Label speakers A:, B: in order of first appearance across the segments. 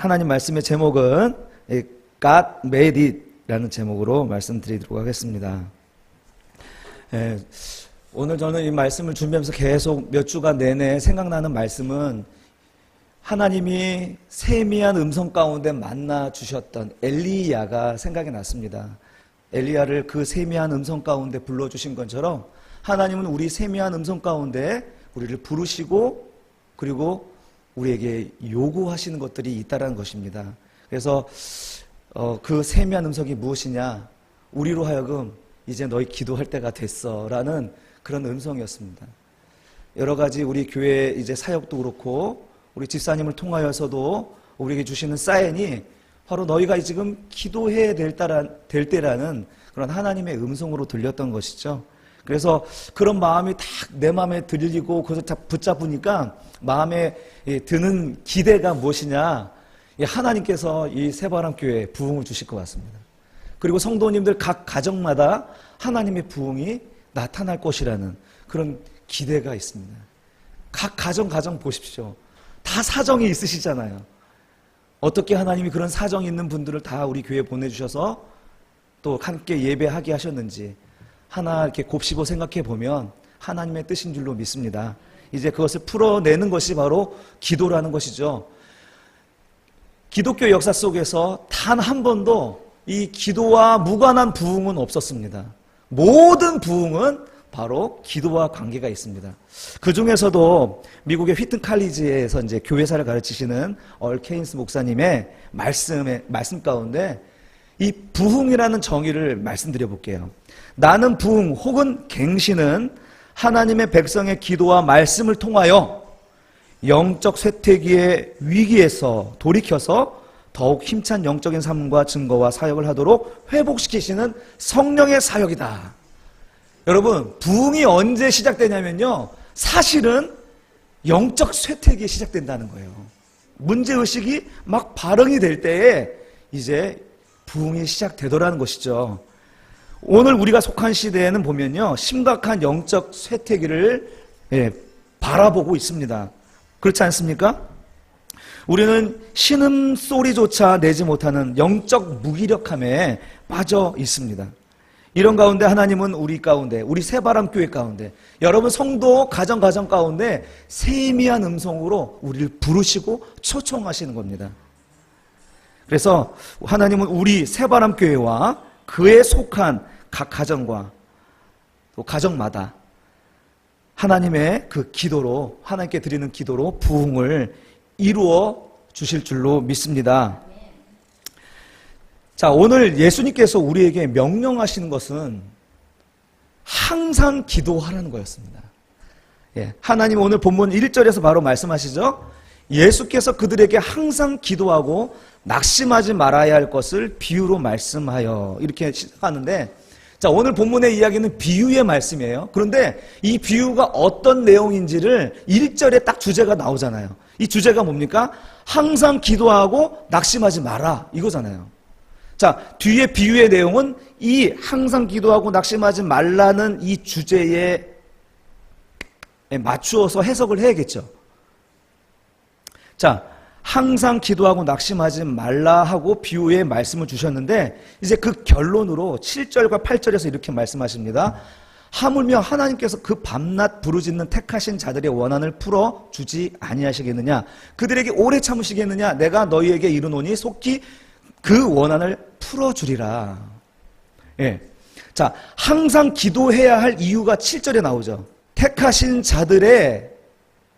A: 하나님 말씀의 제목은 God made it라는 제목으로 말씀드리도록 하겠습니다. 오늘 저는 이 말씀을 준비하면서 계속 몇 주간 내내 생각나는 말씀은 하나님이 세미한 음성 가운데 만나 주셨던 엘리야가 생각이 났습니다. 엘리야를 그 세미한 음성 가운데 불러주신 것처럼 하나님은 우리 세미한 음성 가운데 우리를 부르시고 그리고 우리에게 요구하시는 것들이 있다는 것입니다. 그래서 그 세미한 음성이 무엇이냐? 우리로 하여금 이제 너희 기도할 때가 됐어 라는 그런 음성이었습니다. 여러 가지 우리 교회 이제 사역도 그렇고 우리 집사님을 통하여서도 우리에게 주시는 사인이 바로 너희가 지금 기도해야 될 때라는 그런 하나님의 음성으로 들렸던 것이죠. 그래서 그런 마음이 딱 내 마음에 들리고 거기서 붙잡으니까 마음에 드는 기대가 무엇이냐? 하나님께서 이 새바람교회에 부흥을 주실 것 같습니다. 그리고 성도님들 각 가정마다 하나님의 부흥이 나타날 것이라는 그런 기대가 있습니다. 각 가정 보십시오. 다 사정이 있으시잖아요. 어떻게 하나님이 그런 사정이 있는 분들을 다 우리 교회에 보내주셔서 또 함께 예배하게 하셨는지 하나 이렇게 곱씹어 생각해 보면 하나님의 뜻인 줄로 믿습니다. 이제 그것을 풀어내는 것이 바로 기도라는 것이죠. 기독교 역사 속에서 단 한 번도 이 기도와 무관한 부흥은 없었습니다. 모든 부흥은 바로 기도와 관계가 있습니다. 그 중에서도 미국의 휘튼 칼리지에서 이제 교회사를 가르치시는 얼 케인스 목사님의 말씀 가운데 이 부흥이라는 정의를 말씀드려 볼게요. 나는 부흥 혹은 갱신은 하나님의 백성의 기도와 말씀을 통하여 영적 쇠퇴기의 위기에서 돌이켜서 더욱 힘찬 영적인 삶과 증거와 사역을 하도록 회복시키시는 성령의 사역이다. 여러분, 부흥이 언제 시작되냐면요, 사실은 영적 쇠퇴기에 시작된다는 거예요. 문제의식이 막 발흥이 될 때에 이제 부흥이 시작되더라는 것이죠. 오늘 우리가 속한 시대에는 보면요, 심각한 영적 쇠퇴기를 바라보고 있습니다. 그렇지 않습니까? 우리는 신음소리조차 내지 못하는 영적 무기력함에 빠져 있습니다. 이런 가운데 하나님은 우리 가운데, 우리 새바람교회 가운데, 여러분 성도 가정 가운데 세미한 음성으로 우리를 부르시고 초청하시는 겁니다. 그래서 하나님은 우리 새바람교회와 그에 속한 각 가정과 또 가정마다 하나님의 그 기도로, 하나님께 드리는 기도로 부흥을 이루어 주실 줄로 믿습니다. 자, 오늘 예수님께서 우리에게 명령하시는 것은 항상 기도하라는 거였습니다. 하나님 오늘 본문 1절에서 바로 말씀하시죠. 예수께서 그들에게 항상 기도하고 낙심하지 말아야 할 것을 비유로 말씀하여, 이렇게 시작하는데, 자, 오늘 본문의 이야기는 비유의 말씀이에요. 그런데 이 비유가 어떤 내용인지를 1절에 딱 주제가 나오잖아요. 이 주제가 뭡니까? 항상 기도하고 낙심하지 마라, 이거잖아요. 자, 뒤에 비유의 내용은 이 항상 기도하고 낙심하지 말라는 이 주제에 맞추어서 해석을 해야겠죠. 자, 항상 기도하고 낙심하지 말라 하고 비유의 말씀을 주셨는데, 이제 그 결론으로 7절과 8절에서 이렇게 말씀하십니다. 하물며 하나님께서 그 밤낮 부르짖는 택하신 자들의 원한을 풀어주지 아니하시겠느냐? 그들에게 오래 참으시겠느냐? 내가 너희에게 이르노니 속히 그 원한을 풀어주리라. 자, 항상 기도해야 할 이유가 7절에 나오죠. 택하신 자들의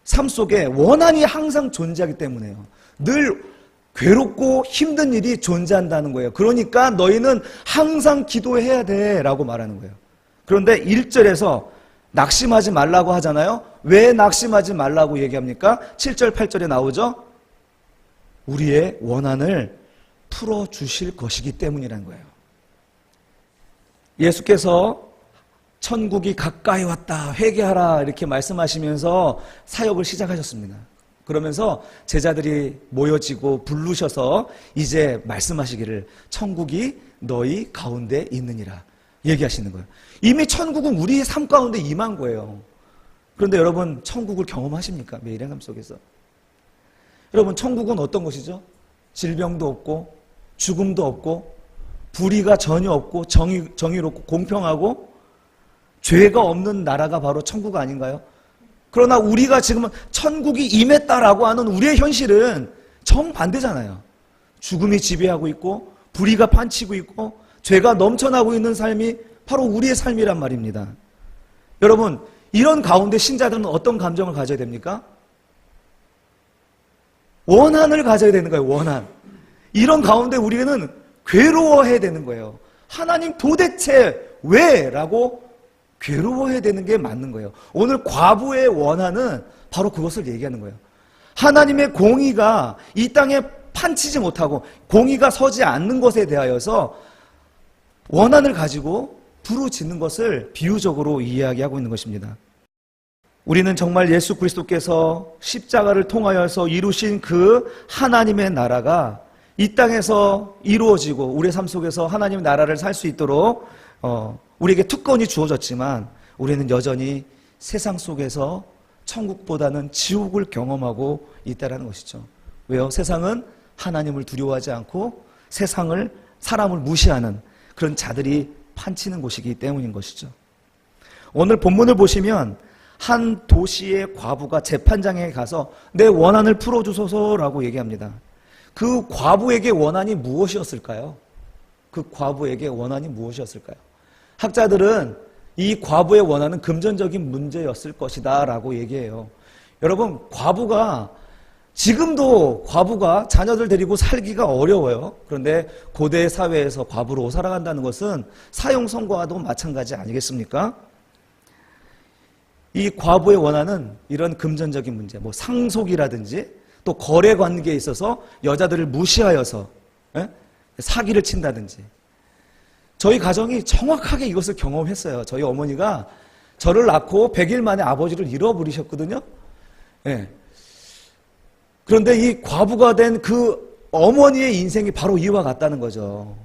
A: 삶 속에 원한이 항상 존재하기 때문에요. 늘 괴롭고 힘든 일이 존재한다는 거예요. 그러니까 너희는 항상 기도해야 돼 라고 말하는 거예요. 그런데 1절에서 낙심하지 말라고 하잖아요. 왜 낙심하지 말라고 얘기합니까? 7절 8절에 나오죠. 우리의 원한을 풀어주실 것이기 때문이라는 거예요. 예수께서 천국이 가까이 왔다, 회개하라 이렇게 말씀하시면서 사역을 시작하셨습니다. 그러면서 제자들이 모여지고 부르셔서 이제 말씀하시기를 천국이 너희 가운데 있느니라 얘기하시는 거예요. 이미 천국은 우리의 삶 가운데 임한 거예요. 그런데 여러분, 천국을 경험하십니까? 매일의 삶 속에서. 여러분, 천국은 어떤 것이죠? 질병도 없고 죽음도 없고 불의가 전혀 없고 정의롭고 공평하고 죄가 없는 나라가 바로 천국 아닌가요? 그러나 우리가 지금은 천국이 임했다라고 하는 우리의 현실은 정반대잖아요. 죽음이 지배하고 있고 불의가 판치고 있고 죄가 넘쳐나고 있는 삶이 바로 우리의 삶이란 말입니다. 여러분, 이런 가운데 신자들은 어떤 감정을 가져야 됩니까? 원한을 가져야 되는 거예요. 원한. 이런 가운데 우리는 괴로워해야 되는 거예요. 하나님 도대체 왜? 라고 괴로워해야 되는 게 맞는 거예요. 오늘 과부의 원한은 바로 그것을 얘기하는 거예요. 하나님의 공의가 이 땅에 판치지 못하고 공의가 서지 않는 것에 대하여서 원한을 가지고 부르짖는 것을 비유적으로 이야기하고 있는 것입니다. 우리는 정말 예수 그리스도께서 십자가를 통하여서 이루신 그 하나님의 나라가 이 땅에서 이루어지고 우리의 삶 속에서 하나님의 나라를 살 수 있도록 우리에게 특권이 주어졌지만 우리는 여전히 세상 속에서 천국보다는 지옥을 경험하고 있다는 것이죠. 왜요? 세상은 하나님을 두려워하지 않고 세상을 사람을 무시하는 그런 자들이 판치는 곳이기 때문인 것이죠. 오늘 본문을 보시면 한 도시의 과부가 재판장에 가서 내 원한을 풀어주소서라고 얘기합니다. 그 과부에게 원한이 무엇이었을까요? 그 과부에게 원한이 무엇이었을까요? 학자들은 이 과부의 원한은 금전적인 문제였을 것이다 라고 얘기해요. 여러분, 지금도 과부가 자녀들 데리고 살기가 어려워요. 그런데 고대 사회에서 과부로 살아간다는 것은 사형선고와도 마찬가지 아니겠습니까? 이 과부의 원한은 이런 금전적인 문제, 상속이라든지 또 거래 관계에 있어서 여자들을 무시하여서 사기를 친다든지. 저희 가정이 정확하게 이것을 경험했어요. 저희 어머니가 저를 낳고 100일 만에 아버지를 잃어버리셨거든요. 그런데 이 과부가 된 그 어머니의 인생이 바로 이와 같다는 거죠.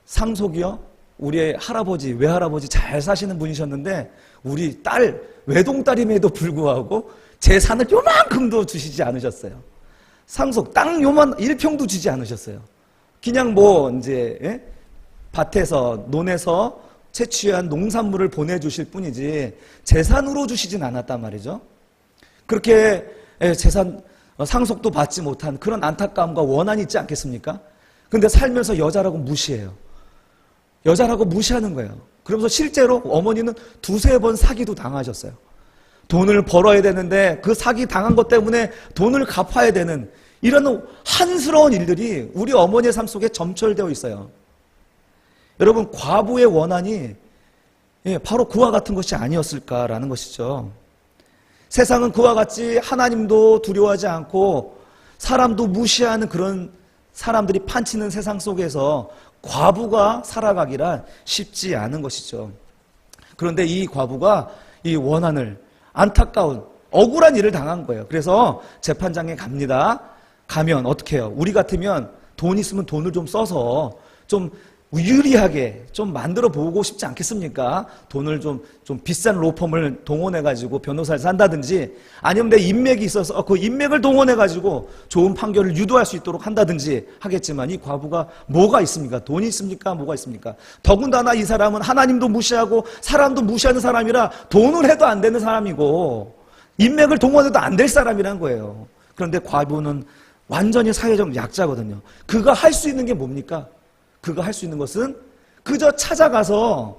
A: 상속이요? 우리의 할아버지, 외할아버지 잘 사시는 분이셨는데 우리 딸, 외동딸임에도 불구하고 재산을 요만큼도 주시지 않으셨어요. 상속, 땅 요만 1평도 주지 않으셨어요. 그냥 밭에서, 논에서 채취한 농산물을 보내주실 뿐이지 재산으로 주시진 않았단 말이죠. 그렇게 상속도 받지 못한 그런 안타까움과 원한이 있지 않겠습니까? 근데 살면서 여자라고 무시해요. 여자라고 무시하는 거예요. 그러면서 실제로 어머니는 2-3번 사기도 당하셨어요. 돈을 벌어야 되는데 그 사기 당한 것 때문에 돈을 갚아야 되는 이런 한스러운 일들이 우리 어머니의 삶 속에 점철되어 있어요. 여러분, 과부의 원한이 바로 그와 같은 것이 아니었을까라는 것이죠. 세상은 그와 같이 하나님도 두려워하지 않고 사람도 무시하는 그런 사람들이 판치는 세상 속에서 과부가 살아가기란 쉽지 않은 것이죠. 그런데 이 과부가 이 원한을 안타까운 억울한 일을 당한 거예요. 그래서 재판장에 갑니다. 가면 어떻게 해요? 우리 같으면 돈 있으면 돈을 좀 써서 좀 유리하게 좀 만들어 보고 싶지 않겠습니까? 돈을 좀 비싼 로펌을 동원해가지고 변호사를 산다든지 아니면 내 인맥이 있어서 그 인맥을 동원해가지고 좋은 판결을 유도할 수 있도록 한다든지 하겠지만 이 과부가 뭐가 있습니까? 돈이 있습니까? 뭐가 있습니까? 더군다나 이 사람은 하나님도 무시하고 사람도 무시하는 사람이라 돈을 해도 안 되는 사람이고 인맥을 동원해도 안 될 사람이란 거예요. 그런데 과부는 완전히 사회적 약자거든요. 그가 할 수 있는 게 뭡니까? 그가 할 수 있는 것은 그저 찾아가서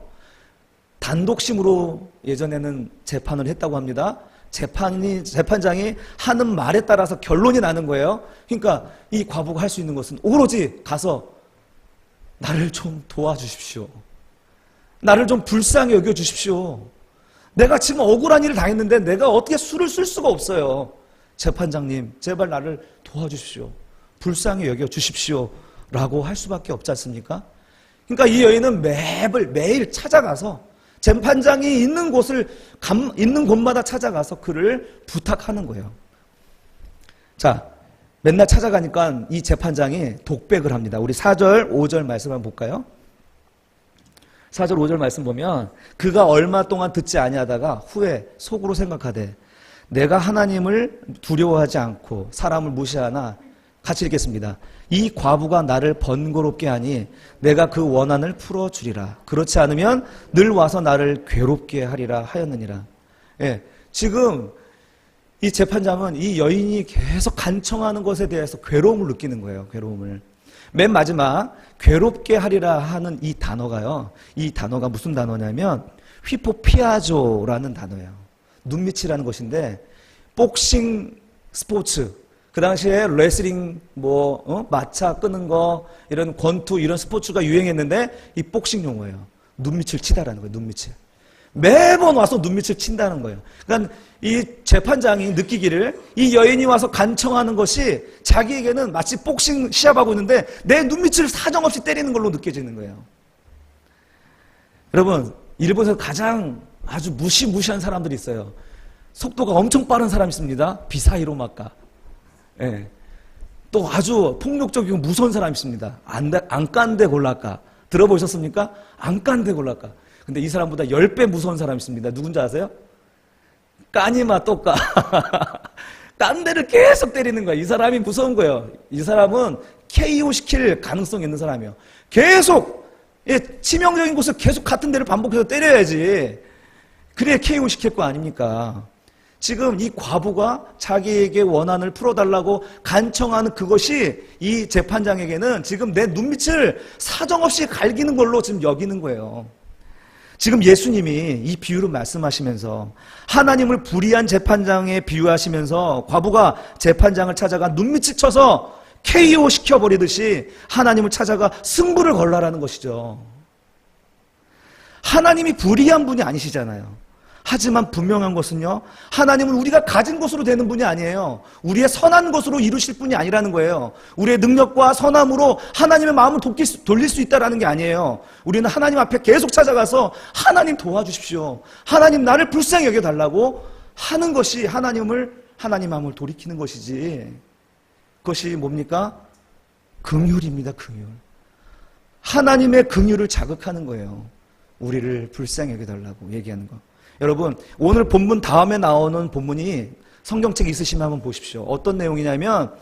A: 단독심으로 예전에는 재판을 했다고 합니다. 재판장이 하는 말에 따라서 결론이 나는 거예요. 그러니까 이 과부가 할 수 있는 것은 오로지 가서 나를 좀 도와주십시오. 나를 좀 불쌍히 여겨주십시오. 내가 지금 억울한 일을 당했는데 내가 어떻게 수를 쓸 수가 없어요. 재판장님, 제발 나를 도와주십시오. 불쌍히 여겨주십시오. 라고 할 수밖에 없지 않습니까? 그러니까 이 여인은 매일 찾아가서 재판장이 있는 있는 곳마다 찾아가서 그를 부탁하는 거예요. 자, 맨날 찾아가니까 이 재판장이 독백을 합니다. 우리 4절, 5절 말씀 한번 볼까요? 4절, 5절 말씀 보면 그가 얼마 동안 듣지 아니하다가 후에 속으로 생각하되 내가 하나님을 두려워하지 않고 사람을 무시하나 같이 읽겠습니다. 이 과부가 나를 번거롭게 하니 내가 그 원한을 풀어주리라. 그렇지 않으면 늘 와서 나를 괴롭게 하리라 하였느니라. 예, 지금 이 재판장은 이 여인이 계속 간청하는 것에 대해서 괴로움을 느끼는 거예요. 괴로움을. 맨 마지막 괴롭게 하리라 하는 이 단어가요. 이 단어가 무슨 단어냐면 휘포피아조라는 단어예요. 눈밑이라는 것인데 복싱 스포츠, 그 당시에 레슬링 마차 끄는 거 이런 권투 이런 스포츠가 유행했는데 이 복싱 용어예요. 눈밑을 치다라는 거예요. 눈밑을. 매번 와서 눈밑을 친다는 거예요. 그러니까 이 재판장이 느끼기를 이 여인이 와서 간청하는 것이 자기에게는 마치 복싱 시합하고 있는데 내 눈밑을 사정없이 때리는 걸로 느껴지는 거예요. 여러분, 일본에서 가장 아주 무시무시한 사람들이 있어요. 속도가 엄청 빠른 사람이 있습니다. 비사이로 막가. 예. 또 아주 폭력적이고 무서운 사람이 있습니다. 안깐데 골라까. 들어보셨습니까? 안깐데 골라까. 근데 이 사람보다 10배 무서운 사람이 있습니다. 누군지 아세요? 까니마 또까. 깐데를 계속 때리는 거야. 이 사람이 무서운 거예요. 이 사람은 KO 시킬 가능성이 있는 사람이에요. 계속 치명적인 곳을 계속 같은 데를 반복해서 때려야지. 그래야 KO 시킬 거 아닙니까? 지금 이 과부가 자기에게 원한을 풀어달라고 간청하는 그것이 이 재판장에게는 지금 내 눈밑을 사정없이 갈기는 걸로 지금 여기는 거예요. 지금 예수님이 이 비유를 말씀하시면서 하나님을 불의한 재판장에 비유하시면서 과부가 재판장을 찾아가 눈밑을 쳐서 KO 시켜버리듯이 하나님을 찾아가 승부를 걸라라는 것이죠. 하나님이 불의한 분이 아니시잖아요. 하지만 분명한 것은요, 하나님은 우리가 가진 것으로 되는 분이 아니에요. 우리의 선한 것으로 이루실 분이 아니라는 거예요. 우리의 능력과 선함으로 하나님의 마음을 돌릴 수 있다는 게 아니에요. 우리는 하나님 앞에 계속 찾아가서 하나님 도와주십시오, 하나님 나를 불쌍히 여겨달라고 하는 것이 하나님 마음을 돌이키는 것이지, 그것이 뭡니까? 긍휼입니다. 긍휼. 하나님의 긍휼을 자극하는 거예요. 우리를 불쌍히 여겨달라고 얘기하는 거. 여러분, 오늘 본문 다음에 나오는 본문이 성경책 있으시면 한번 보십시오. 어떤 내용이냐면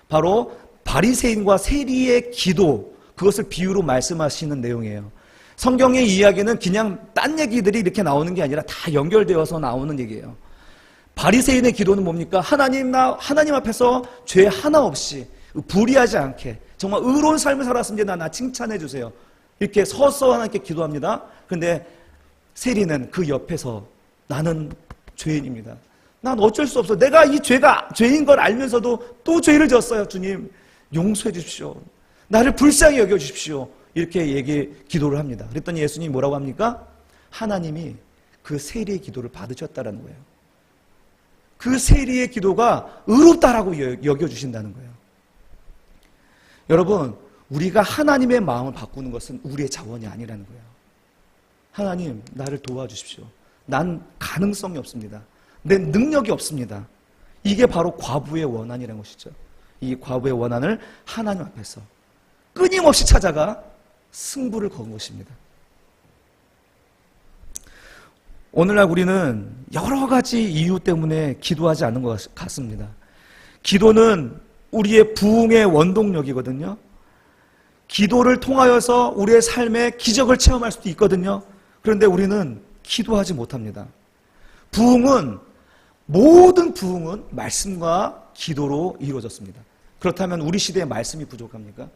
A: 바로 바리새인과 세리의 기도, 그것을 비유로 말씀하시는 내용이에요. 성경의 이야기는 그냥 딴 얘기들이 이렇게 나오는 게 아니라 다 연결되어서 나오는 얘기예요. 바리새인의 기도는 뭡니까? 하나님 앞에서 죄 하나 없이 불의하지 않게 정말 의로운 삶을 살았으면 나 칭찬해 주세요, 이렇게 서서 하나님께 기도합니다. 그런데 세리는 그 옆에서 나는 죄인입니다, 난 어쩔 수 없어, 내가 이 죄가 죄인 걸 알면서도 또 죄를 졌어요, 주님 용서해 주십시오, 나를 불쌍히 여겨주십시오, 이렇게 기도를 합니다. 그랬더니 예수님이 뭐라고 합니까? 하나님이 그 세리의 기도를 받으셨다는 거예요. 그 세리의 기도가 의롭다라고 여겨주신다는 거예요. 여러분, 우리가 하나님의 마음을 바꾸는 것은 우리의 자원이 아니라는 거예요. 하나님, 나를 도와주십시오, 난 가능성이 없습니다, 내 능력이 없습니다. 이게 바로 과부의 원한이라는 것이죠. 이 과부의 원한을 하나님 앞에서 끊임없이 찾아가 승부를 건 것입니다. 오늘날 우리는 여러 가지 이유 때문에 기도하지 않는 것 같습니다. 기도는 우리의 부흥의 원동력이거든요. 기도를 통하여서 우리의 삶에 기적을 체험할 수도 있거든요. 그런데 우리는 기도하지 못합니다. 모든 부흥은 말씀과 기도로 이루어졌습니다. 그렇다면 우리 시대에 말씀이 부족합니까?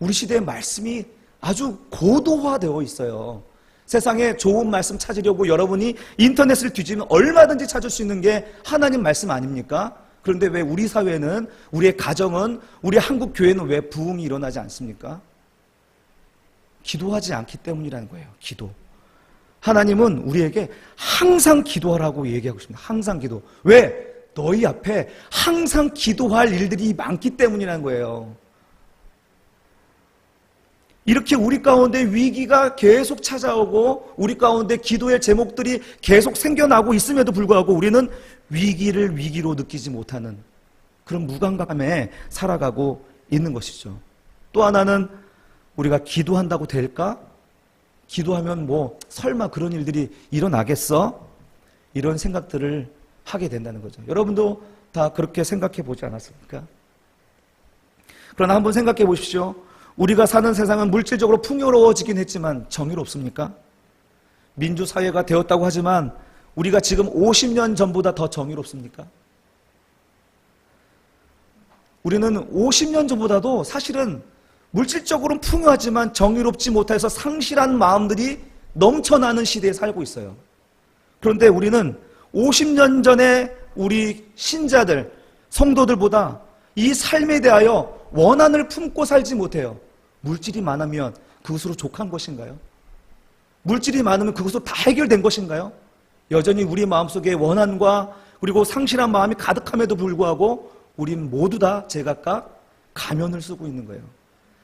A: 우리 시대에 말씀이 아주 고도화되어 있어요. 세상에 좋은 말씀 찾으려고 여러분이 인터넷을 뒤지면 얼마든지 찾을 수 있는 게 하나님 말씀 아닙니까? 그런데 왜 우리 사회는, 우리의 가정은, 우리 한국 교회는 왜 부흥이 일어나지 않습니까? 기도하지 않기 때문이라는 거예요. 기도. 하나님은 우리에게 항상 기도하라고 얘기하고 있습니다. 항상 기도. 왜? 너희 앞에 항상 기도할 일들이 많기 때문이라는 거예요. 이렇게 우리 가운데 위기가 계속 찾아오고 우리 가운데 기도의 제목들이 계속 생겨나고 있음에도 불구하고 우리는 위기를 위기로 느끼지 못하는 그런 무감각함에 살아가고 있는 것이죠. 또 하나는 우리가 기도한다고 될까? 기도하면 설마 그런 일들이 일어나겠어? 이런 생각들을 하게 된다는 거죠. 여러분도 다 그렇게 생각해 보지 않았습니까? 그러나 한번 생각해 보십시오. 우리가 사는 세상은 물질적으로 풍요로워지긴 했지만 정의롭습니까? 민주사회가 되었다고 하지만 우리가 지금 50년 전보다 더 정의롭습니까? 우리는 50년 전보다도 사실은 물질적으로는 풍요하지만 정의롭지 못해서 상실한 마음들이 넘쳐나는 시대에 살고 있어요. 그런데 우리는 50년 전에 우리 신자들, 성도들보다 이 삶에 대하여 원한을 품고 살지 못해요. 물질이 많으면 그것으로 족한 것인가요? 물질이 많으면 그것으로 다 해결된 것인가요? 여전히 우리 마음속에 원한과 그리고 상실한 마음이 가득함에도 불구하고 우린 모두 다 제각각 가면을 쓰고 있는 거예요.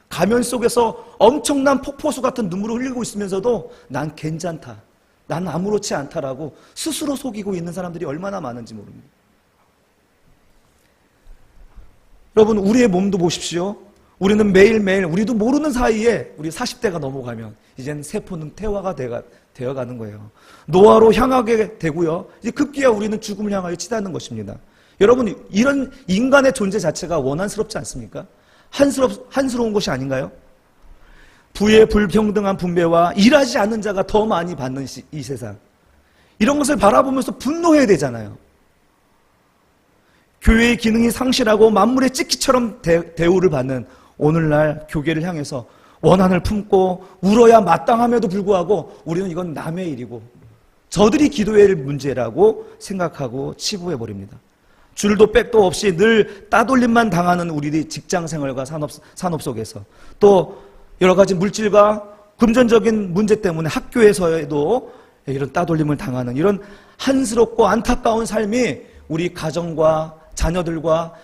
A: 가면 속에서 엄청난 폭포수 같은 눈물을 흘리고 있으면서도 난 괜찮다, 난 아무렇지 않다라고 스스로 속이고 있는 사람들이 얼마나 많은지 모릅니다. 여러분, 우리의 몸도 보십시오. 우리는 매일매일 우리도 모르는 사이에 우리 40대가 넘어가면 이제는 세포는 퇴화가 되어가는 거예요. 노화로 향하게 되고요. 이제 급기야 우리는 죽음을 향하여 치닫는 것입니다. 여러분, 이런 인간의 존재 자체가 원한스럽지 않습니까? 한스러운 것이 아닌가요? 부의 불평등한 분배와 일하지 않는 자가 더 많이 받는 이 세상, 이런 것을 바라보면서 분노해야 되잖아요. 교회의 기능이 상실하고 만물의 찍기처럼 대우를 받는 오늘날 교계를 향해서 원한을 품고 울어야 마땅함에도 불구하고 우리는 이건 남의 일이고 저들이 기도해야 할 문제라고 생각하고 치부해버립니다. 줄도 백도 없이 늘 따돌림만 당하는 우리들이 직장생활과 산업 속에서, 또 여러 가지 물질과 금전적인 문제 때문에 학교에서도 이런 따돌림을 당하는 이런 한스럽고 안타까운 삶이 우리 가정과 자녀들과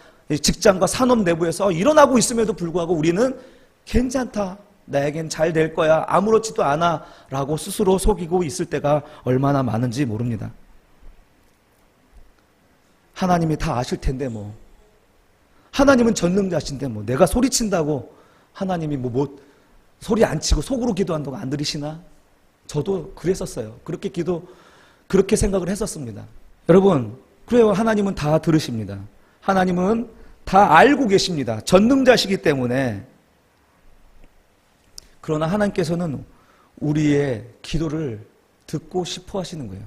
A: 직장과 산업 내부에서 일어나고 있음에도 불구하고 우리는 괜찮다, 나에겐 잘 될 거야, 아무렇지도 않아 라고 스스로 속이고 있을 때가 얼마나 많은지 모릅니다. 하나님이 다 아실 텐데 뭐, 하나님은 전능자신데 뭐 내가 소리친다고 하나님이 소리 안 치고 속으로 기도한다고 안 들으시나? 저도 그랬었어요. 그렇게 생각을 했었습니다. 여러분, 그래요. 하나님은 다 들으십니다. 하나님은 다 알고 계십니다. 전능자시기 때문에. 그러나 하나님께서는 우리의 기도를 듣고 싶어 하시는 거예요.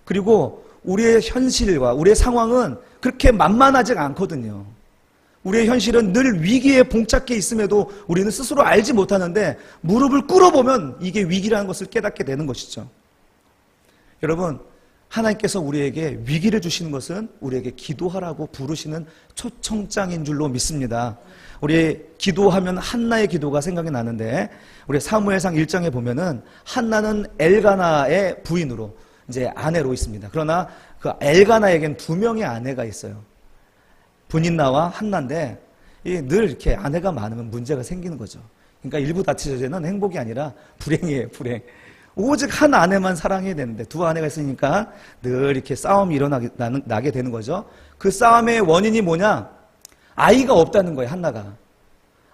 A: 그리고 우리의 현실과 우리의 상황은 그렇게 만만하지가 않거든요. 우리의 현실은 늘 위기에 봉착해 있음에도 우리는 스스로 알지 못하는데 무릎을 꿇어보면 이게 위기라는 것을 깨닫게 되는 것이죠. 여러분, 하나님께서 우리에게 위기를 주시는 것은 우리에게 기도하라고 부르시는 초청장인 줄로 믿습니다. 우리 기도하면 한나의 기도가 생각이 나는데, 우리 사무엘상 1장에 보면은 한나는 엘가나의 부인으로 이제 아내로 있습니다. 그러나 그 엘가나에겐 2명의 아내가 있어요. 분인나와 한나인데 늘 이렇게 아내가 많으면 문제가 생기는 거죠. 그러니까 일부 다치자제는 행복이 아니라 불행이에요, 불행. 오직 한 아내만 사랑해야 되는데 2 아내가 있으니까 늘 이렇게 싸움이 일어나게 되는 거죠. 그 싸움의 원인이 뭐냐? 아이가 없다는 거예요, 한나가.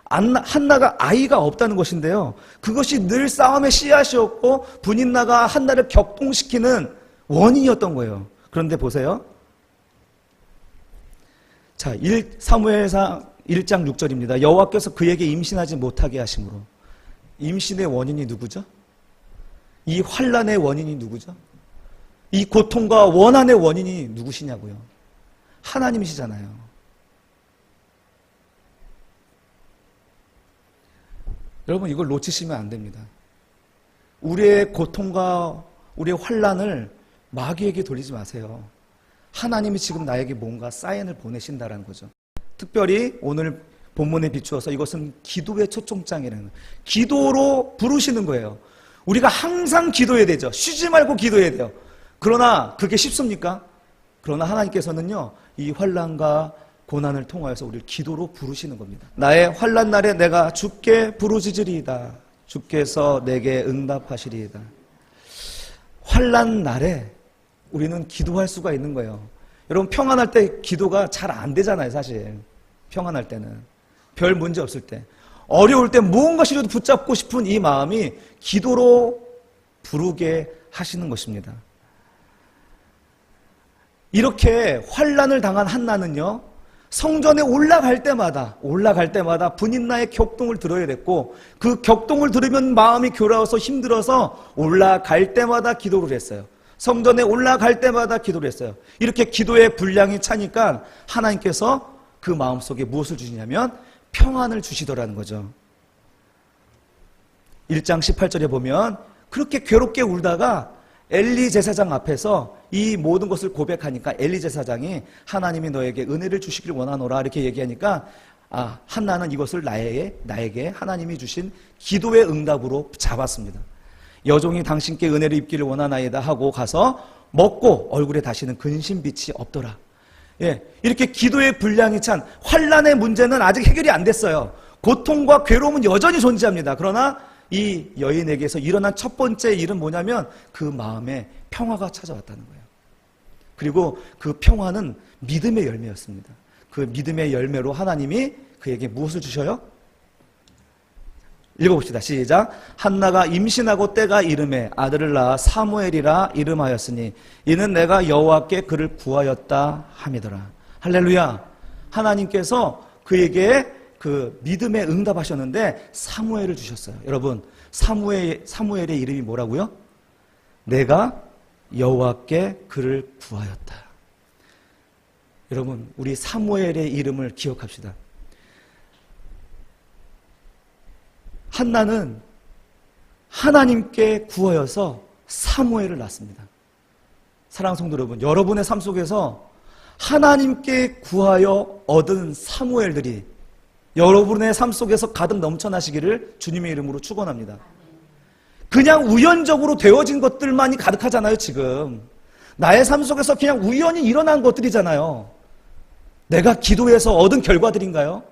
A: 한나가 아이가 없다는 것인데요. 그것이 늘 싸움의 씨앗이었고 분인나가 한나를 격동시키는 원인이었던 거예요. 그런데 보세요. 자, 사무엘상 1장 6절입니다. 여호와께서 그에게 임신하지 못하게 하심으로. 임신의 원인이 누구죠? 이 환난의 원인이 누구죠? 이 고통과 원한의 원인이 누구시냐고요? 하나님이시잖아요. 여러분, 이걸 놓치시면 안 됩니다. 우리의 고통과 우리의 환난을 마귀에게 돌리지 마세요. 하나님이 지금 나에게 뭔가 사인을 보내신다는 거죠. 특별히 오늘 본문에 비추어서 이것은 기도의 초청장이라는, 기도로 부르시는 거예요. 우리가 항상 기도해야 되죠. 쉬지 말고 기도해야 돼요. 그러나 그게 쉽습니까? 그러나 하나님께서는요, 이 환난과 고난을 통하여서 우리를 기도로 부르시는 겁니다. 나의 환난 날에 내가 주께 부르짖으리이다. 주께서 내게 응답하시리이다. 환난 날에 우리는 기도할 수가 있는 거예요. 여러분, 평안할 때 기도가 잘 안 되잖아요, 사실. 평안할 때는. 별 문제 없을 때. 어려울 때 무언가시라도 붙잡고 싶은 이 마음이 기도로 부르게 하시는 것입니다. 이렇게 환난을 당한 한나는요, 성전에 올라갈 때마다 분인나의 격동을 들어야 됐고, 그 격동을 들으면 마음이 괴로워서 힘들어서 올라갈 때마다 기도를 했어요. 성전에 올라갈 때마다 기도를 했어요. 이렇게 기도의 분량이 차니까 하나님께서 그 마음속에 무엇을 주시냐면 평안을 주시더라는 거죠. 1장 18절에 보면 그렇게 괴롭게 울다가 엘리 제사장 앞에서 이 모든 것을 고백하니까 엘리 제사장이 하나님이 너에게 은혜를 주시길 원하노라 이렇게 얘기하니까 한나는 이것을 나에게 하나님이 주신 기도의 응답으로 잡았습니다. 여종이 당신께 은혜를 입기를 원하나이다 하고 가서 먹고 얼굴에 다시는 근심빛이 없더라. 예, 이렇게 기도의 분량이 찬 환난의 문제는 아직 해결이 안 됐어요. 고통과 괴로움은 여전히 존재합니다. 그러나 이 여인에게서 일어난 첫 번째 일은 뭐냐면 그 마음에 평화가 찾아왔다는 거예요. 그리고 그 평화는 믿음의 열매였습니다. 그 믿음의 열매로 하나님이 그에게 무엇을 주셔요? 읽어봅시다. 시작. 한나가 임신하고 때가 이름에 아들을 낳아 사무엘이라 이름하였으니 이는 내가 여호와께 그를 구하였다 함이더라. 할렐루야. 하나님께서 그에게 그 믿음에 응답하셨는데 사무엘을 주셨어요. 여러분, 사무엘의 이름이 뭐라고요? 내가 여호와께 그를 구하였다. 여러분, 우리 사무엘의 이름을 기억합시다. 한나는 하나님께 구하여서 사무엘을 낳습니다. 사랑하는 성도 여러분, 여러분의 삶 속에서 하나님께 구하여 얻은 사무엘들이 여러분의 삶 속에서 가득 넘쳐나시기를 주님의 이름으로 축원합니다. 그냥 우연적으로 되어진 것들만이 가득하잖아요. 지금 나의 삶 속에서 그냥 우연히 일어난 것들이잖아요. 내가 기도해서 얻은 결과들인가요?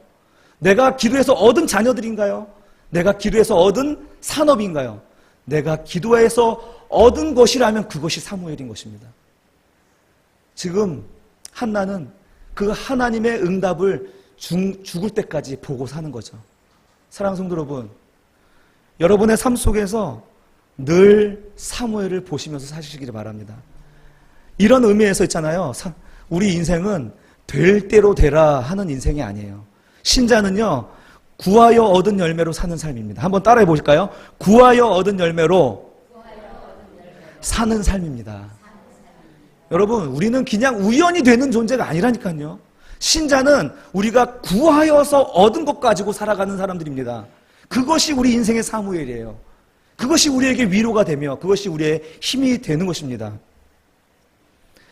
A: 내가 기도해서 얻은 자녀들인가요? 내가 기도해서 얻은 산업인가요? 내가 기도해서 얻은 것이라면 그것이 사무엘인 것입니다. 지금 한나는 그 하나님의 응답을 죽을 때까지 보고 사는 거죠. 사랑하는 성도 여러분, 여러분의 삶 속에서 늘 사무엘을 보시면서 사시기를 바랍니다. 이런 의미에서 있잖아요. 우리 인생은 될 대로 되라 하는 인생이 아니에요. 신자는요, 구하여 얻은 열매로 사는 삶입니다. 한번 따라해 보실까요? 구하여 얻은 열매로 사는 삶입니다. 여러분, 우리는 그냥 우연히 되는 존재가 아니라니까요. 신자는 우리가 구하여서 얻은 것 가지고 살아가는 사람들입니다. 그것이 우리 인생의 사무엘이에요. 그것이 우리에게 위로가 되며 그것이 우리의 힘이 되는 것입니다.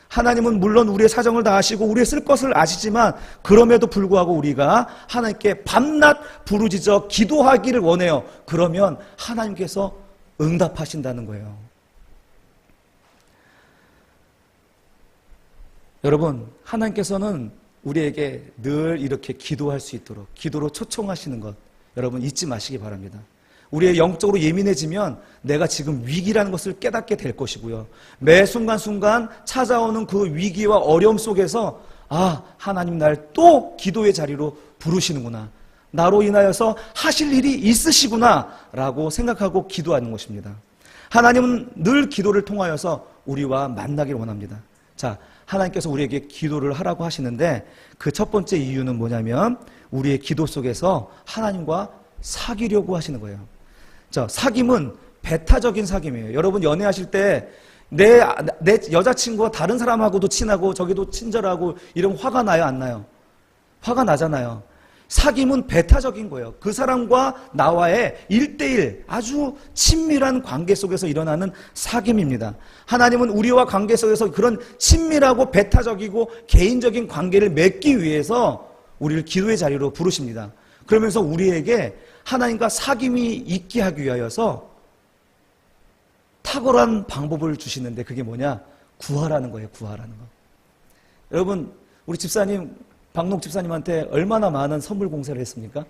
A: 하나님은 물론 우리의 사정을 다 아시고 우리의 쓸 것을 아시지만 그럼에도 불구하고 우리가 하나님께 밤낮 부르짖어 기도하기를 원해요. 그러면 하나님께서 응답하신다는 거예요. 여러분, 하나님께서는 우리에게 늘 이렇게 기도할 수 있도록 기도로 초청하시는 것 여러분 잊지 마시기 바랍니다. 우리의 영적으로 예민해지면 내가 지금 위기라는 것을 깨닫게 될 것이고요. 매 순간순간 찾아오는 그 위기와 어려움 속에서 하나님 날 또 기도의 자리로 부르시는구나. 나로 인하여서 하실 일이 있으시구나 라고 생각하고 기도하는 것입니다. 하나님은 늘 기도를 통하여서 우리와 만나기를 원합니다. 자, 하나님께서 우리에게 기도를 하라고 하시는데 그 첫 번째 이유는 뭐냐면 우리의 기도 속에서 하나님과 사귀려고 하시는 거예요. 자, 사귐은 배타적인 사귐이에요. 여러분 연애하실 때 내 여자친구가 다른 사람하고도 친하고 저기도 친절하고 이러면 화가 나요, 안 나요? 화가 나잖아요. 사귐은 배타적인 거예요. 그 사람과 나와의 1대1 아주 친밀한 관계 속에서 일어나는 사귐입니다. 하나님은 우리와 관계 속에서 그런 친밀하고 배타적이고 개인적인 관계를 맺기 위해서 우리를 기도의 자리로 부르십니다. 그러면서 우리에게 하나님과 사귐이 있게 하기 위하여서 탁월한 방법을 주시는데 그게 뭐냐? 구하라는 거예요. 구하라는 거. 여러분, 우리 집사님 박농 집사님한테 얼마나 많은 선물 공세를 했습니까?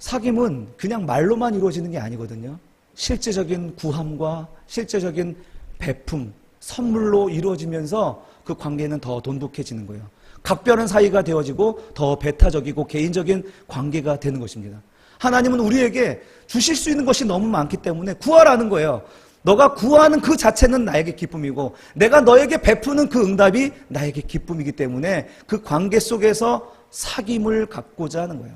A: 사귐은 그냥 말로만 이루어지는 게 아니거든요. 실제적인 구함과 실제적인 베품, 선물로 이루어지면서 그 관계는 더 돈독해지는 거예요. 각별한 사이가 되어지고 더 배타적이고 개인적인 관계가 되는 것입니다. 하나님은 우리에게 주실 수 있는 것이 너무 많기 때문에 구하라는 거예요. 너가 구하는 그 자체는 나에게 기쁨이고 내가 너에게 베푸는 그 응답이 나에게 기쁨이기 때문에 그 관계 속에서 사귐을 갖고자 하는 거예요.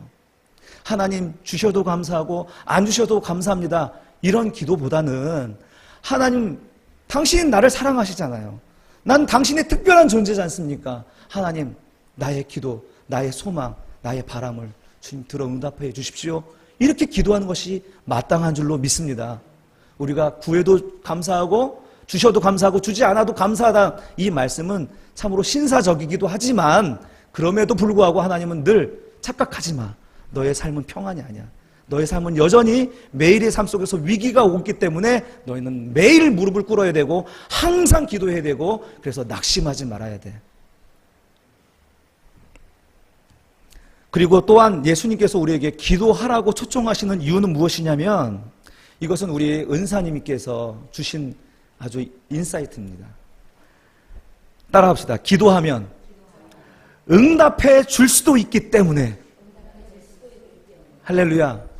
A: 하나님 주셔도 감사하고 안 주셔도 감사합니다. 이런 기도보다는 하나님 당신 나를 사랑하시잖아요. 난 당신의 특별한 존재지 않습니까? 하나님 나의 기도, 나의 소망, 나의 바람을 주님 들어 응답해 주십시오. 이렇게 기도하는 것이 마땅한 줄로 믿습니다. 우리가 구해도 감사하고 주셔도 감사하고 주지 않아도 감사하다, 이 말씀은 참으로 신사적이기도 하지만 그럼에도 불구하고 하나님은 늘 착각하지 마. 너의 삶은 평안이 아니야. 너의 삶은 여전히 매일의 삶 속에서 위기가 오기 때문에 너희는 매일 무릎을 꿇어야 되고 항상 기도해야 되고 그래서 낙심하지 말아야 돼. 그리고 또한 예수님께서 우리에게 기도하라고 초청하시는 이유는 무엇이냐면 이것은 우리 은사님께서 주신 아주 인사이트입니다. 따라합시다. 기도하면 응답해 줄 수도 있기 때문에. 할렐루야.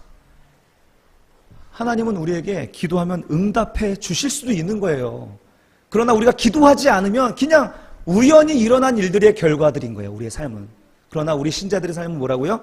A: 하나님은 우리에게 기도하면 응답해 주실 수도 있는 거예요. 그러나 우리가 기도하지 않으면 그냥 우연히 일어난 일들의 결과들인 거예요. 우리의 삶은. 그러나 우리 신자들의 삶은 뭐라고요?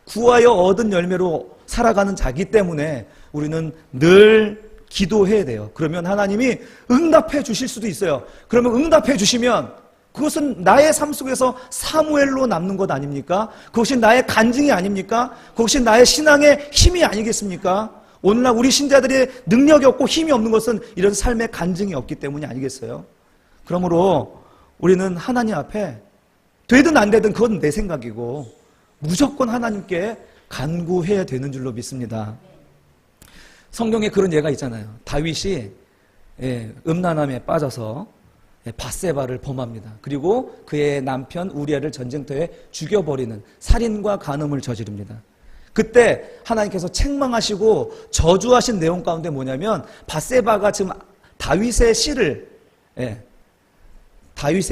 A: 구하여 얻은 열매로 살아가는 자기 때문에 우리는 늘 기도해야 돼요. 그러면 하나님이 응답해 주실 수도 있어요. 그러면 응답해 주시면 그것은 나의 삶 속에서 사무엘로 남는 것 아닙니까? 그것이 나의 간증이 아닙니까? 그것이 나의 신앙의 힘이 아니겠습니까? 오늘날 우리 신자들의 능력이 없고 힘이 없는 것은 이런 삶의 간증이 없기 때문이 아니겠어요? 그러므로 우리는 하나님 앞에 되든 안 되든 그건 내 생각이고 무조건 하나님께 간구해야 되는 줄로 믿습니다. 성경에 그런 예가 있잖아요. 다윗이 음란함에 빠져서 밧세바를 범합니다. 그리고 그의 남편 우리아를 전쟁터에 죽여버리는 살인과 간음을 저지릅니다. 그때 하나님께서 책망하시고 저주하신 내용 가운데 뭐냐면 밧세바가 지금 다윗의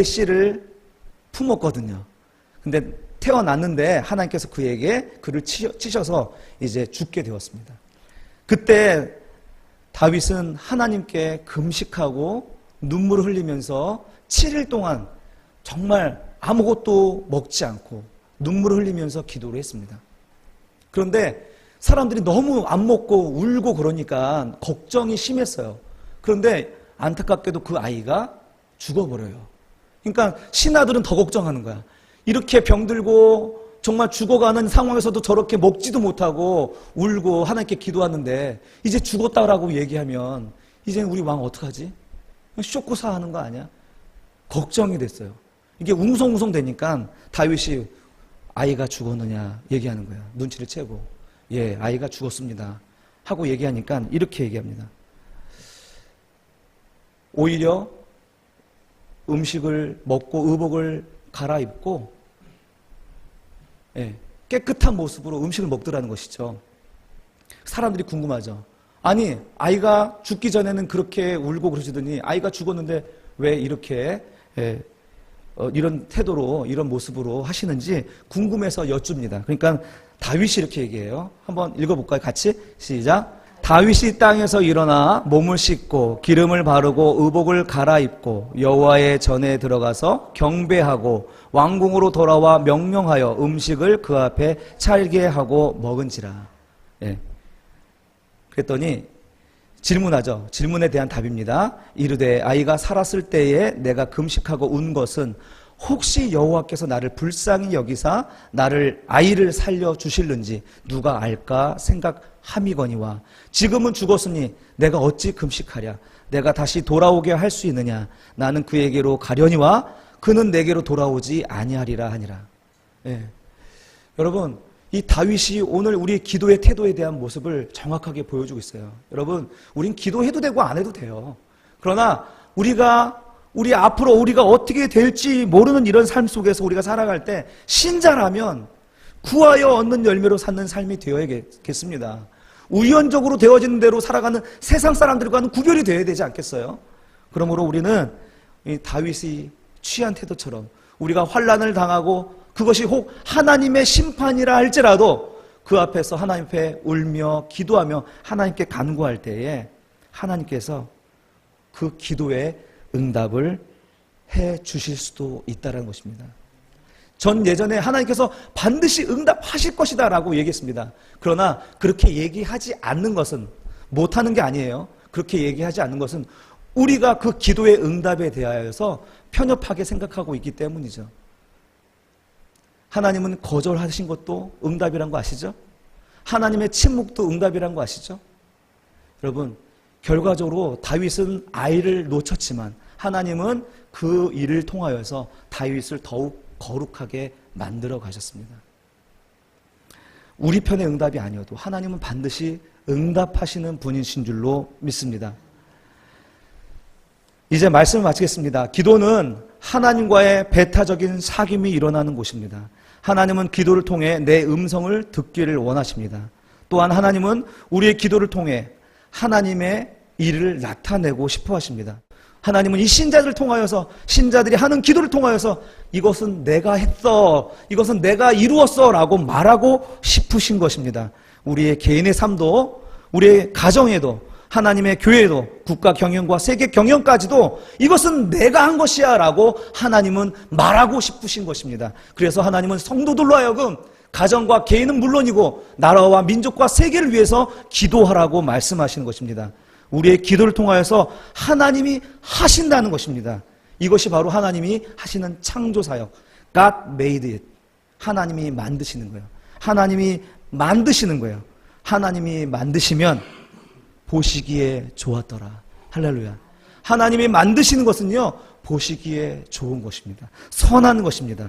A: 씨를 품었거든요. 근데 태어났는데 하나님께서 그를 치셔서 이제 죽게 되었습니다. 그때 다윗은 하나님께 금식하고 눈물을 흘리면서 7일 동안 정말 아무것도 먹지 않고 눈물을 흘리면서 기도를 했습니다. 그런데 사람들이 너무 안 먹고 울고 그러니까 걱정이 심했어요. 그런데 안타깝게도 그 아이가 죽어버려요. 그러니까 신하들은 더 걱정하는 거야. 이렇게 병들고 정말 죽어가는 상황에서도 저렇게 먹지도 못하고 울고 하나님께 기도하는데 이제 죽었다라고 얘기하면 이제 우리 왕 어떡하지? 쇼크사하는 거 아니야? 걱정이 됐어요. 이게 웅성웅성 되니까 다윗이 아이가 죽었느냐 얘기하는 거야. 눈치를 채고. 예, 아이가 죽었습니다. 하고 얘기하니까 이렇게 얘기합니다. 오히려 음식을 먹고 의복을 갈아입고 깨끗한 모습으로 음식을 먹더라는 것이죠. 사람들이 궁금하죠. 아니 아이가 죽기 전에는 그렇게 울고 그러시더니 아이가 죽었는데 왜 이렇게 이런 태도로 이런 모습으로 하시는지 궁금해서 여쭙니다. 그러니까 다윗이 이렇게 얘기해요. 한번 읽어볼까요? 같이 시작. 다윗이 땅에서 일어나 몸을 씻고 기름을 바르고 의복을 갈아입고 여호와의 전에 들어가서 경배하고 왕궁으로 돌아와 명령하여 음식을 그 앞에 차리게 하고 먹은지라. 그랬더니 질문하죠. 질문에 대한 답입니다. 이르되 아이가 살았을 때에 내가 금식하고 운 것은 혹시 여호와께서 나를 불쌍히 여기사 나를 아이를 살려 주실는지 누가 알까 생각함이거니와 지금은 죽었으니 내가 어찌 금식하랴. 내가 다시 돌아오게 할 수 있느냐. 나는 그에게로 가려니와 그는 내게로 돌아오지 아니하리라 하니라. 여러분 이 다윗이 오늘 우리 기도의 태도에 대한 모습을 정확하게 보여주고 있어요. 여러분 우린 기도해도 되고 안 해도 돼요. 그러나 우리 앞으로 우리가 어떻게 될지 모르는 이런 삶 속에서 우리가 살아갈 때 신자라면 구하여 얻는 열매로 사는 삶이 되어야겠습니다. 우연적으로 되어지는 대로 살아가는 세상 사람들과는 구별이 되어야 되지 않겠어요? 그러므로 우리는 이 다윗이 취한 태도처럼 우리가 환난을 당하고 그것이 혹 하나님의 심판이라 할지라도 그 앞에서 하나님 앞에 울며 기도하며 하나님께 간구할 때에 하나님께서 그 기도에 응답을 해 주실 수도 있다는 것입니다. 전 예전에 하나님께서 반드시 응답하실 것이다 라고 얘기했습니다. 그러나 그렇게 얘기하지 않는 것은, 못하는 게 아니에요. 그렇게 얘기하지 않는 것은 우리가 그 기도의 응답에 대하여서 편협하게 생각하고 있기 때문이죠. 하나님은 거절하신 것도 응답이란 거 아시죠? 하나님의 침묵도 응답이란 거 아시죠? 여러분, 결과적으로 다윗은 아이를 놓쳤지만 하나님은 그 일을 통하여서 다윗을 더욱 거룩하게 만들어 가셨습니다. 우리 편의 응답이 아니어도 하나님은 반드시 응답하시는 분이신 줄로 믿습니다. 이제 말씀을 마치겠습니다. 기도는 하나님과의 배타적인 사귐이 일어나는 곳입니다. 하나님은 기도를 통해 내 음성을 듣기를 원하십니다. 또한 하나님은 우리의 기도를 통해 하나님의 일을 나타내고 싶어 하십니다. 하나님은 이 신자들을 통하여서, 신자들이 하는 기도를 통하여서 이것은 내가 했어, 이것은 내가 이루었어 라고 말하고 싶으신 것입니다. 우리의 개인의 삶도, 우리의 가정에도, 하나님의 교회도, 국가 경영과 세계 경영까지도 이것은 내가 한 것이야 라고 하나님은 말하고 싶으신 것입니다. 그래서 하나님은 성도들로 하여금 가정과 개인은 물론이고 나라와 민족과 세계를 위해서 기도하라고 말씀하시는 것입니다. 우리의 기도를 통하여서 하나님이 하신다는 것입니다. 이것이 바로 하나님이 하시는 창조사역, God made it. 하나님이 만드시는 거예요. 하나님이 만드시는 거예요. 하나님이 만드시면 보시기에 좋았더라. 할렐루야. 하나님이 만드시는 것은요, 보시기에 좋은 것입니다. 선한 것입니다.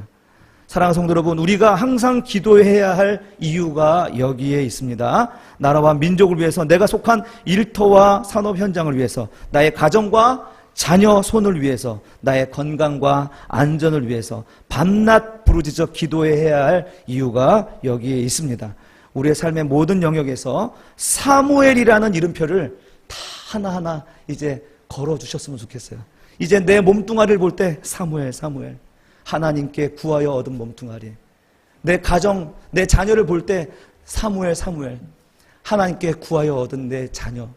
A: 사랑하는 성도 여러분, 우리가 항상 기도해야 할 이유가 여기에 있습니다. 나라와 민족을 위해서, 내가 속한 일터와 산업 현장을 위해서, 나의 가정과 자녀 손을 위해서, 나의 건강과 안전을 위해서 밤낮 부르짖어 기도해야 할 이유가 여기에 있습니다. 우리의 삶의 모든 영역에서 사무엘이라는 이름표를 다 하나하나 이제 걸어주셨으면 좋겠어요. 이제 내 몸뚱아리를 볼 때 사무엘, 사무엘. 하나님께 구하여 얻은 몸뚱아리. 내 가정, 내 자녀를 볼 때 사무엘, 사무엘. 하나님께 구하여 얻은 내 자녀.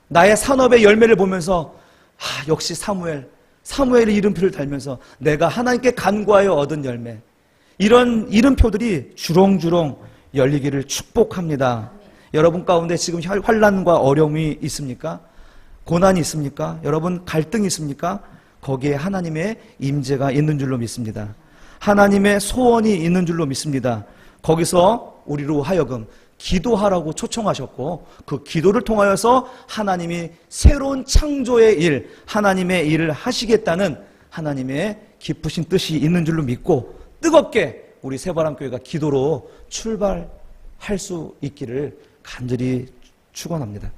A: 나의 산업의 열매를 보면서 역시 사무엘, 사무엘의 이름표를 달면서 내가 하나님께 간구하여 얻은 열매. 이런 이름표들이 주렁주렁 열리기를 축복합니다. 여러분 가운데 지금 환난과 어려움이 있습니까? 고난이 있습니까? 여러분 갈등이 있습니까? 거기에 하나님의 임재가 있는 줄로 믿습니다. 하나님의 소원이 있는 줄로 믿습니다. 거기서 우리로 하여금 기도하라고 초청하셨고 그 기도를 통하여서 하나님이 새로운 창조의 일, 하나님의 일을 하시겠다는 하나님의 깊으신 뜻이 있는 줄로 믿고 뜨겁게 우리 새바람교회가 기도로 출발할 수 있기를 간절히 축원합니다.